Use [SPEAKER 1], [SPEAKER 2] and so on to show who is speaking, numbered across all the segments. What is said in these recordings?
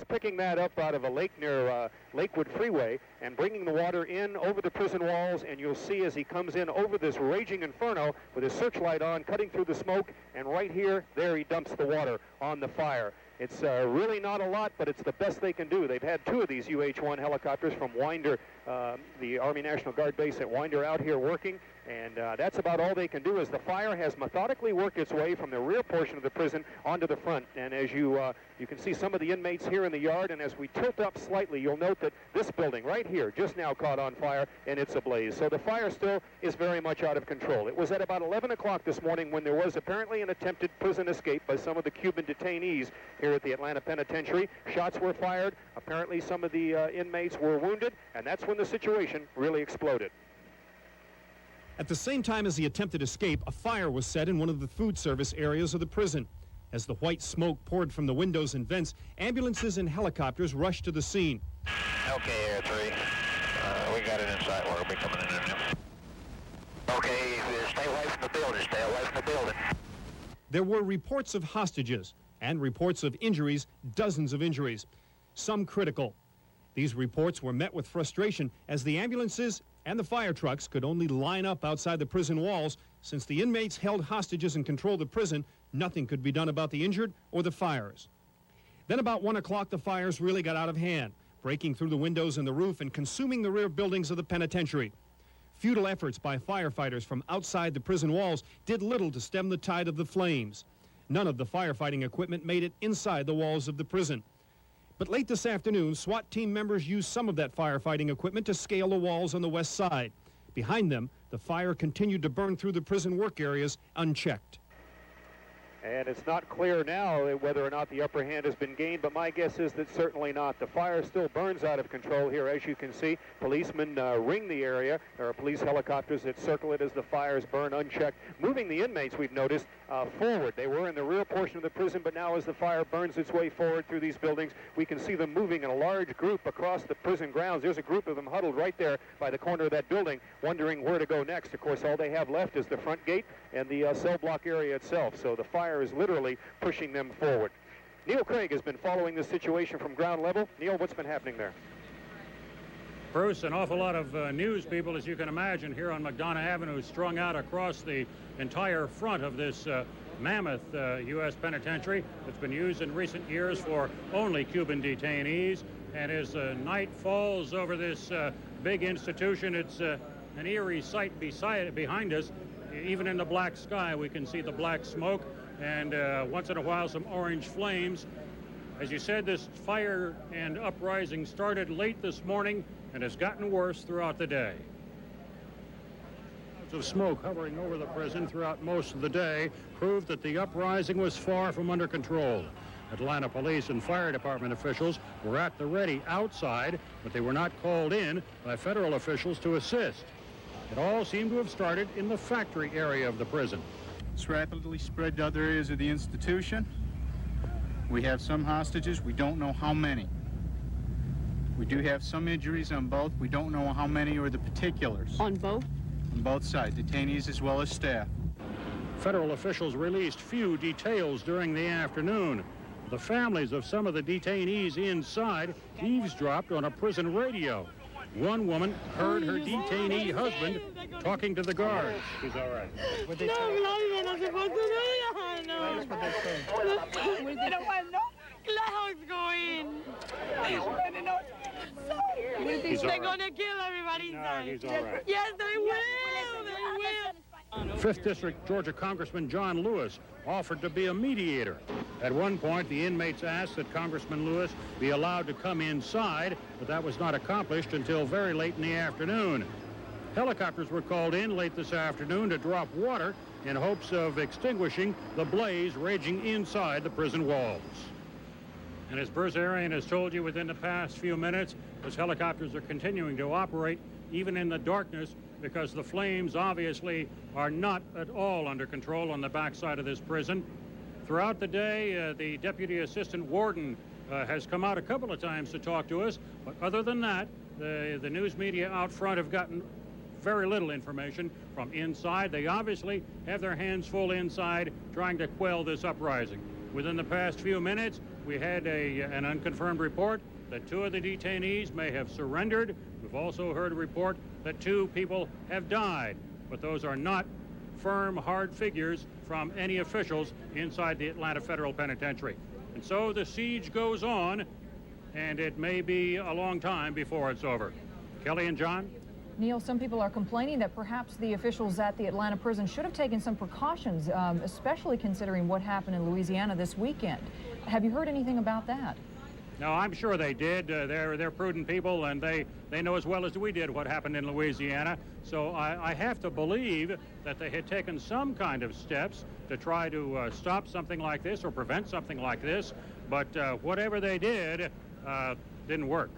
[SPEAKER 1] just picking that up out of a lake near Lakewood Freeway and bringing the water in over the prison walls, and you'll see as he comes in over this raging inferno with his searchlight on, cutting through the smoke, and right here, there he dumps the water on the fire. It's really not a lot, but it's the best they can do. They've had 2 of these UH-1 helicopters from Winder, the Army National Guard base at Winder, out here working, and that's about all they can do, as the fire has methodically worked its way from the rear portion of the prison onto the front. And as you can see some of the inmates here in the yard, and as we tilt up slightly, you'll note that this building right here just now caught on fire, and it's ablaze. So the fire still is very much out of control. It was at about 11 o'clock this morning when there was apparently an attempted prison escape by some of the Cuban detainees here at the Atlanta Penitentiary. Shots were fired. Apparently some of the inmates were wounded, and that's when the situation really exploded.
[SPEAKER 2] At the same time as the attempted escape, a fire was set in one of the food service areas of the prison. As the white smoke poured from the windows and vents, ambulances and helicopters rushed to the scene.
[SPEAKER 3] Okay, Air 3. We got it inside. We'll be coming in now. Okay, stay away from the building. Stay away from the building.
[SPEAKER 2] There were reports of hostages and reports of injuries, dozens of injuries, some critical. These reports were met with frustration as the ambulances and the fire trucks could only line up outside the prison walls. Since the inmates held hostages and controlled the prison, nothing could be done about the injured or the fires. Then about 1 o'clock, the fires really got out of hand, breaking through the windows and the roof and consuming the rear buildings of the penitentiary. Futile efforts by firefighters from outside the prison walls did little to stem the tide of the flames. None of the firefighting equipment made it inside the walls of the prison. But late this afternoon, SWAT team members used some of that firefighting equipment to scale the walls on the west side. Behind them, the fire continued to burn through the prison work areas unchecked.
[SPEAKER 1] And it's not clear now whether or not the upper hand has been gained, but my guess is that certainly not. The fire still burns out of control here, as you can see. Policemen ring the area. There are police helicopters that circle it as the fires burn unchecked, moving the inmates, we've noticed, forward. They were in the rear portion of the prison, but now as the fire burns its way forward through these buildings, we can see them moving in a large group across the prison grounds. There's a group of them huddled right there by the corner of that building, wondering where to go next. Of course, all they have left is the front gate and the cell block area itself. So the fire is literally pushing them forward. Neil Craig has been following this situation from ground level. Neil, what's been happening there?
[SPEAKER 4] Bruce, an awful lot of news people, as you can imagine, here on McDonough Avenue, strung out across the entire front of this mammoth U.S. penitentiary that's been used in recent years for only Cuban detainees. And as night falls over this big institution, it's an eerie sight behind us. Even in the black sky, we can see the black smoke, and once in a while, some orange flames. As you said, this fire and uprising started late this morning and has gotten worse throughout the day. Clouds of smoke hovering over the prison throughout most of the day proved that the uprising was far from under control. Atlanta police and fire department officials were at the ready outside, but they were not called in by federal officials to assist. It all seemed to have started in the factory area of the prison.
[SPEAKER 5] It's rapidly spread to other areas of the institution. We have some hostages. We don't know how many. We do have some injuries on both. We don't know how many or the particulars.
[SPEAKER 6] On both?
[SPEAKER 5] On both sides, detainees as well as staff.
[SPEAKER 4] Federal officials released few details during the afternoon. The families of some of the detainees inside eavesdropped on a prison radio. One woman heard her detainee husband talking to the guards. She's all right.
[SPEAKER 6] They're gonna kill everybody.
[SPEAKER 4] No, he's all right.
[SPEAKER 6] Yes, they will. They will.
[SPEAKER 4] 5th District Georgia Congressman John Lewis offered to be a mediator. At one point, the inmates asked that Congressman Lewis be allowed to come inside, but that was not accomplished until very late in the afternoon. Helicopters were called in late this afternoon to drop water in hopes of extinguishing the blaze raging inside the prison walls. And as Bruce Arian has told you, within the past few minutes, those helicopters are continuing to operate even in the darkness, because the flames obviously are not at all under control on the backside of this prison. Throughout the day, the Deputy Assistant Warden has come out a couple of times to talk to us, but other than that, the news media out front have gotten very little information from inside. They obviously have their hands full inside trying to quell this uprising. Within the past few minutes, we had an unconfirmed report that 2 of the detainees may have surrendered. We've also heard a report that 2 people have died, but those are not firm, hard figures from any officials inside the Atlanta Federal Penitentiary. And so the siege goes on, and it may be a long time before it's over. Kelly and John?
[SPEAKER 7] Neil, some people are complaining that perhaps the officials at the Atlanta prison should have taken some precautions, especially considering what happened in Louisiana this weekend. Have you heard anything about that?
[SPEAKER 4] No, I'm sure they did. They're prudent people, and they know as well as we did what happened in Louisiana. So I have to believe that they had taken some kind of steps to try to stop something like this or prevent something like this. But whatever they did didn't work.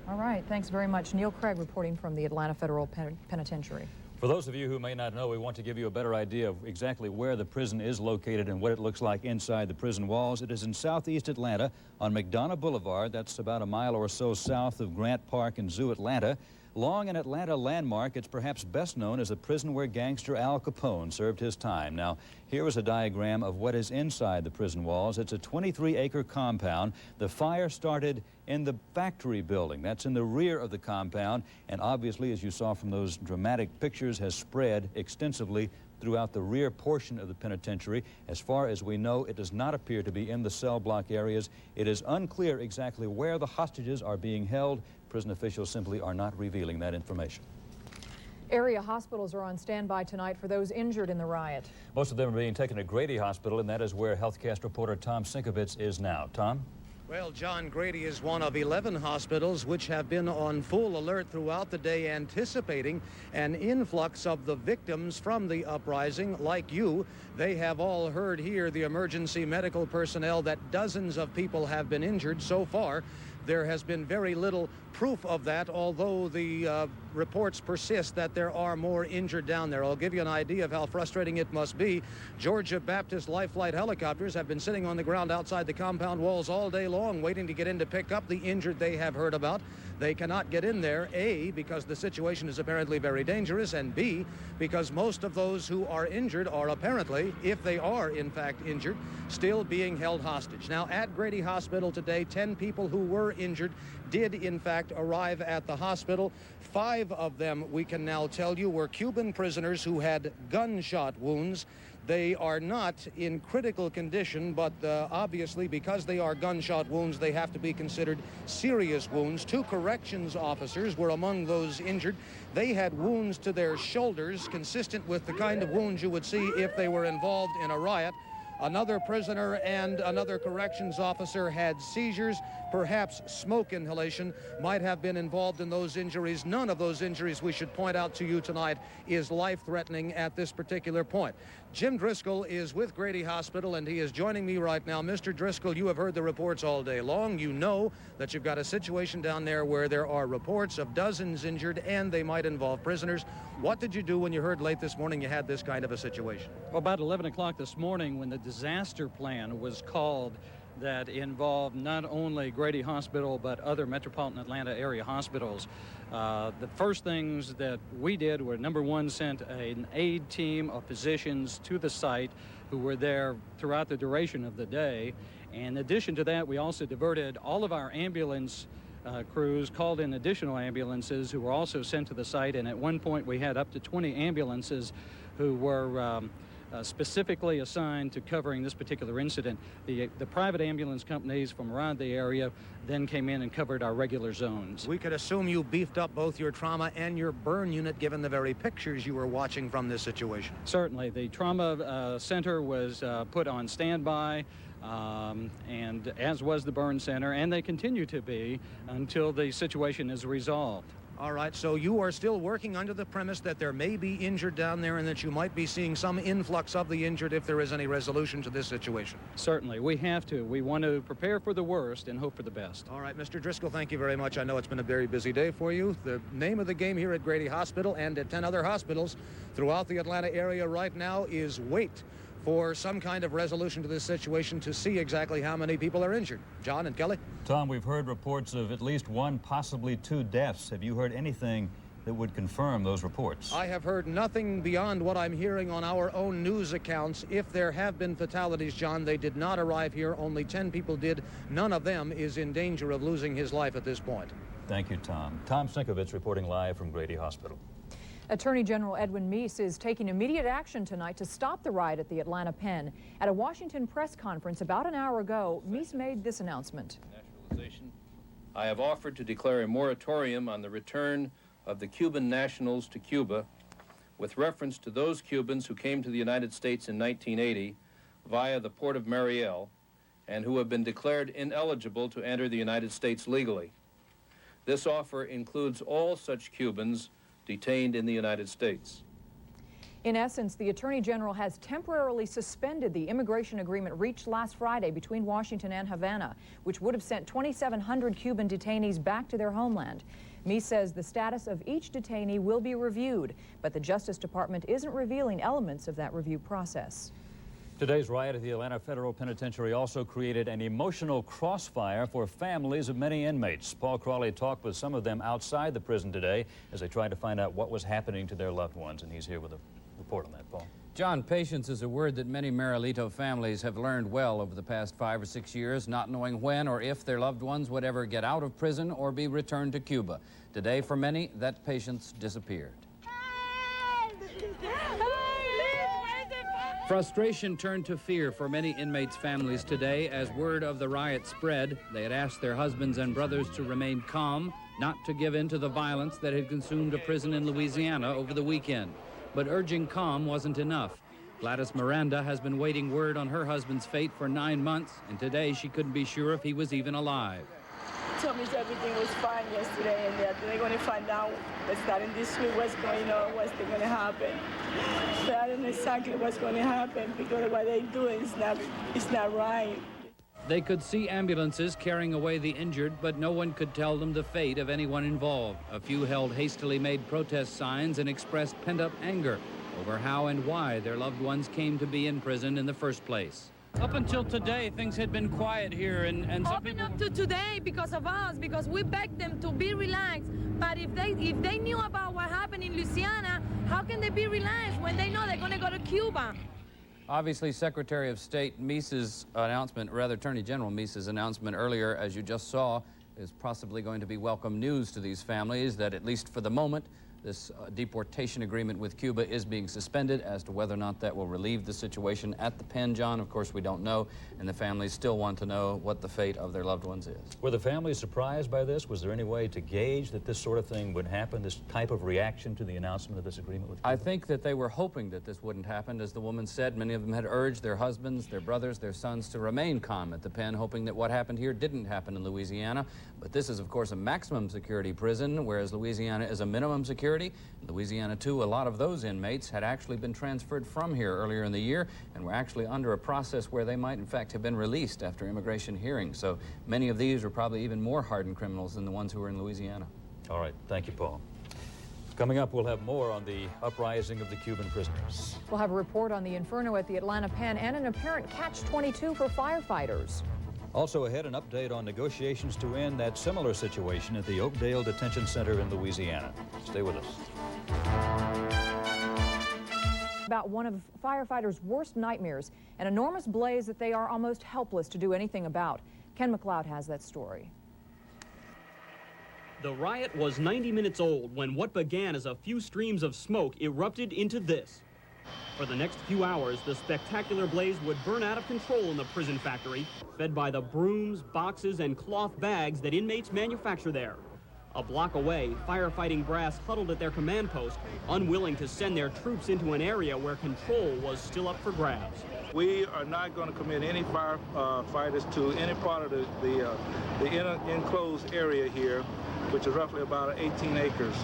[SPEAKER 7] All right. Thanks very much. Neil Craig reporting from the Atlanta Federal Penitentiary.
[SPEAKER 8] For those of you who may not know, we want to give you a better idea of exactly where the prison is located and what it looks like inside the prison walls. It is in southeast Atlanta on McDonough Boulevard. That's about a mile or so south of Grant Park and Zoo, Atlanta. Long an Atlanta landmark, it's perhaps best known as the prison where gangster Al Capone served his time. Now, here is a diagram of what is inside the prison walls. It's a 23-acre compound. The fire started in the factory building. That's in the rear of the compound, and obviously, as you saw from those dramatic pictures, has spread extensively throughout the rear portion of the penitentiary. As far as we know, it does not appear to be in the cell block areas. It is unclear exactly where the hostages are being held. Prison officials simply are not revealing that information.
[SPEAKER 7] Area hospitals are on standby tonight for those injured in the riot.
[SPEAKER 8] Most of them are being taken to Grady Hospital, and that is where HealthCast reporter Tom Sinkovitz is now. Tom?
[SPEAKER 9] Well, John, Grady is one of 11 hospitals which have been on full alert throughout the day, anticipating an influx of the victims from the uprising. Like you, they have all heard here, the emergency medical personnel, that dozens of people have been injured so far. There has been very little proof of that, although the reports persist that there are more injured down there. I'll give you an idea of how frustrating it must be. Georgia Baptist Life Flight helicopters have been sitting on the ground outside the compound walls all day long, waiting to get in to pick up the injured they have heard about. They cannot get in there, A, because the situation is apparently very dangerous, and B, because most of those who are injured are apparently, if they are in fact injured, still being held hostage. Now, at Grady Hospital today, 10 people who were injured did in fact arrive at the hospital. 5 of them, we can now tell you, were Cuban prisoners who had gunshot wounds. They are not in critical condition, but obviously because they are gunshot wounds, they have to be considered serious wounds. 2 corrections officers were among those injured. They had wounds to their shoulders, consistent with the kind of wounds you would see if they were involved in a riot. Another prisoner and another corrections officer had seizures. Perhaps smoke inhalation might have been involved in those injuries. None of those injuries, we should point out to you tonight, is life-threatening at this particular point. Jim Driscoll is with Grady Hospital, and he is joining me right now. Mr. Driscoll, you have heard the reports all day long. You know that you've got a situation down there where there are reports of dozens injured, and they might involve prisoners. What did you do when you heard late this morning you had this kind of a situation?
[SPEAKER 10] Well, about 11 o'clock this morning, when the disaster plan was called that involved not only Grady Hospital but other metropolitan Atlanta area hospitals, the first things that we did were, number one, sent an aid team of physicians to the site who were there throughout the duration of the day. And in addition to that, we also diverted all of our ambulance crews, called in additional ambulances who were also sent to the site, and at one point we had up to 20 ambulances who were specifically assigned to covering this particular incident. The private ambulance companies from around the area then came in and covered our regular zones.
[SPEAKER 9] We could assume you beefed up both your trauma and your burn unit, given the very pictures you were watching from this situation.
[SPEAKER 10] Certainly. The trauma center was put on standby, and as was the burn center, and they continue to be until the situation is resolved.
[SPEAKER 9] All right, so you are still working under the premise that there may be injured down there and that you might be seeing some influx of the injured if there is any resolution to this situation.
[SPEAKER 10] Certainly, we have to. We want to prepare for the worst and hope for the best.
[SPEAKER 9] All right, Mr. Driscoll, thank you very much. I know it's been a very busy day for you. The name of the game here at Grady Hospital and at 10 other hospitals throughout the Atlanta area right now is wait for some kind of resolution to this situation to see exactly how many people are injured. John and Kelly?
[SPEAKER 8] Tom, we've heard reports of at least 1, possibly 2 deaths. Have you heard anything that would confirm those reports.
[SPEAKER 9] I have heard nothing beyond what I'm hearing on our own news accounts. If there have been fatalities, John, they did not arrive here. Only 10 people did. None of them is in danger of losing his life at this point.
[SPEAKER 8] Thank you, Tom. Tom Sinkovich reporting live from Grady Hospital.
[SPEAKER 7] Attorney General Edwin Meese is taking immediate action tonight to stop the riot at the Atlanta Pen. At a Washington press conference about an hour ago, Meese made this announcement.
[SPEAKER 11] Naturalization. I have offered to declare a moratorium on the return of the Cuban nationals to Cuba with reference to those Cubans who came to the United States in 1980 via the port of Mariel and who have been declared ineligible to enter the United States legally. This offer includes all such Cubans detained in the United States.
[SPEAKER 7] In essence, the Attorney General has temporarily suspended the immigration agreement reached last Friday between Washington and Havana, which would have sent 2,700 Cuban detainees back to their homeland. Meese says the status of each detainee will be reviewed, but the Justice Department isn't revealing elements of that review process.
[SPEAKER 8] Today's riot at the Atlanta Federal Penitentiary also created an emotional crossfire for families of many inmates. Paul Crawley talked with some of them outside the prison today as they tried to find out what was happening to their loved ones, and he's here with a report on that, Paul.
[SPEAKER 12] John, patience is a word that many Marilito families have learned well over the past 5 or 6 years, not knowing when or if their loved ones would ever get out of prison or be returned to Cuba. Today, for many, that patience disappeared. Frustration turned to fear for many inmates' families today as word of the riot spread. They had asked their husbands and brothers to remain calm, not to give in to the violence that had consumed a prison in Louisiana over the weekend. But urging calm wasn't enough. Gladys Miranda has been waiting word on her husband's fate for 9 months, and today she couldn't be sure if he was even alive.
[SPEAKER 13] Told me everything was fine yesterday, and that they're going to find out starting this week what's going on, what's going to happen. But I don't know exactly what's going to happen because what they're doing is not right.
[SPEAKER 12] They could see ambulances carrying away the injured, but no one could tell them the fate of anyone involved. A few held hastily made protest signs and expressed pent-up anger over how and why their loved ones came to be in prison in the first place.
[SPEAKER 10] Up until today, things had been quiet here, and some
[SPEAKER 6] Open
[SPEAKER 10] people...
[SPEAKER 6] up to today because of us, because we begged them to be relaxed. But if they knew about what happened in Louisiana, how can they be relaxed when they know they're going to go to Cuba?
[SPEAKER 12] Obviously, Secretary of State Meese's announcement, rather Attorney General Meese's announcement earlier, as you just saw, is possibly going to be welcome news to these families that, at least for the moment, this deportation agreement with Cuba is being suspended. As to whether or not that will relieve the situation at the pen, John, of course we don't know, and the families still want to know what the fate of their loved ones is.
[SPEAKER 8] Were the families surprised by this? Was there any way to gauge that this sort of thing would happen, this type of reaction to the announcement of this agreement with Cuba?
[SPEAKER 12] I think that they were hoping that this wouldn't happen. As the woman said, many of them had urged their husbands, their brothers, their sons to remain calm at the pen, hoping that what happened here didn't happen in Louisiana. But this is, of course, a maximum security prison, whereas Louisiana is a minimum security. Louisiana, too, a lot of those inmates had actually been transferred from here earlier in the year and were actually under a process where they might, in fact, have been released after immigration hearings. So many of these were probably even more hardened criminals than the ones who were in Louisiana.
[SPEAKER 8] All right. Thank you, Paul. Coming up, we'll have more on the uprising of the Cuban prisoners.
[SPEAKER 7] We'll have a report on the inferno at the Atlanta Pen and an apparent catch-22 for firefighters.
[SPEAKER 8] Also ahead, an update on negotiations to end that similar situation at the Oakdale Detention Center in Louisiana. Stay with us.
[SPEAKER 7] About one of firefighters' worst nightmares, an enormous blaze that they are almost helpless to do anything about. Ken McLeod has that story.
[SPEAKER 14] The riot was 90 minutes old when what began as a few streams of smoke erupted into this. For the next few hours, the spectacular blaze would burn out of control in the prison factory, fed by the brooms, boxes, and cloth bags that inmates manufacture there. A block away, firefighting brass huddled at their command post, unwilling to send their troops into an area where control was still up for grabs.
[SPEAKER 15] We are not going to commit any firefighters to any part of the enclosed area here, which is roughly about 18 acres,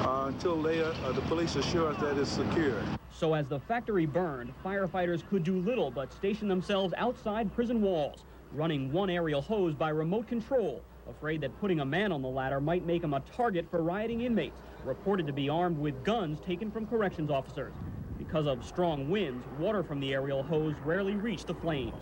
[SPEAKER 15] until the police assure us that it's secure.
[SPEAKER 14] So as the factory burned, firefighters could do little but station themselves outside prison walls, running one aerial hose by remote control, afraid that putting a man on the ladder might make him a target for rioting inmates, reported to be armed with guns taken from corrections officers. Because of strong winds, water from the aerial hose rarely reached the flames.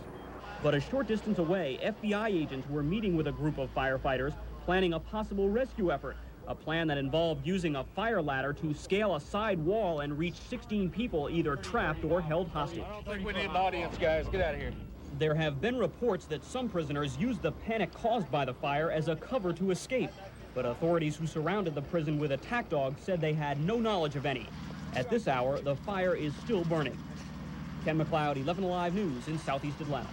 [SPEAKER 14] But a short distance away, FBI agents were meeting with a group of firefighters, planning a possible rescue effort, a plan that involved using a fire ladder to scale a side wall and reach 16 people either trapped or held hostage.
[SPEAKER 16] I don't think we need an audience, guys. Get out of here.
[SPEAKER 14] There have been reports that some prisoners used the panic caused by the fire as a cover to escape, but authorities who surrounded the prison with attack dogs said they had no knowledge of any. At this hour, the fire is still burning. Ken McLeod, 11 Alive News in Southeast Atlanta.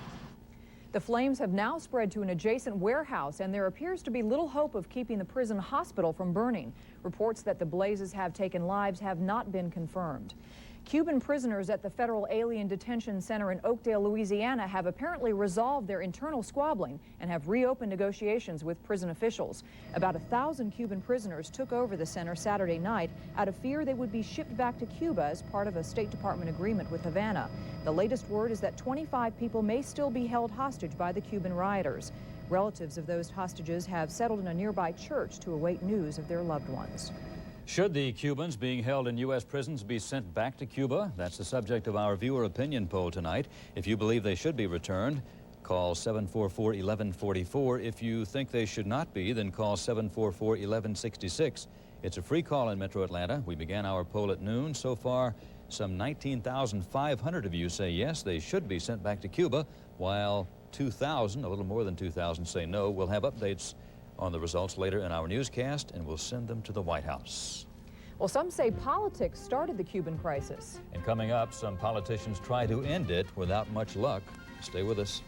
[SPEAKER 7] The flames have now spread to an adjacent warehouse, and there appears to be little hope of keeping the prison hospital from burning. Reports that the blazes have taken lives have not been confirmed. Cuban prisoners at the Federal Alien Detention Center in Oakdale, Louisiana have apparently resolved their internal squabbling and have reopened negotiations with prison officials. About 1,000 Cuban prisoners took over the center Saturday night out of fear they would be shipped back to Cuba as part of a State Department agreement with Havana. The latest word is that 25 people may still be held hostage by the Cuban rioters. Relatives of those hostages have settled in a nearby church to await news of their loved ones.
[SPEAKER 8] Should the Cubans being held in U.S. prisons be sent back to Cuba? That's the subject of our viewer opinion poll tonight. If you believe they should be returned, call 744-1144. If you think they should not be, then call 744-1166. It's a free call in Metro Atlanta. We began our poll at noon. So far, some 19,500 of you say yes, they should be sent back to Cuba, while 2,000, a little more than 2,000, say no. We'll have updates on the results later in our newscast, and we'll send them to the White House.
[SPEAKER 7] Well, some say politics started the Cuban crisis.
[SPEAKER 8] And coming up, some politicians try to end it without much luck. Stay with us.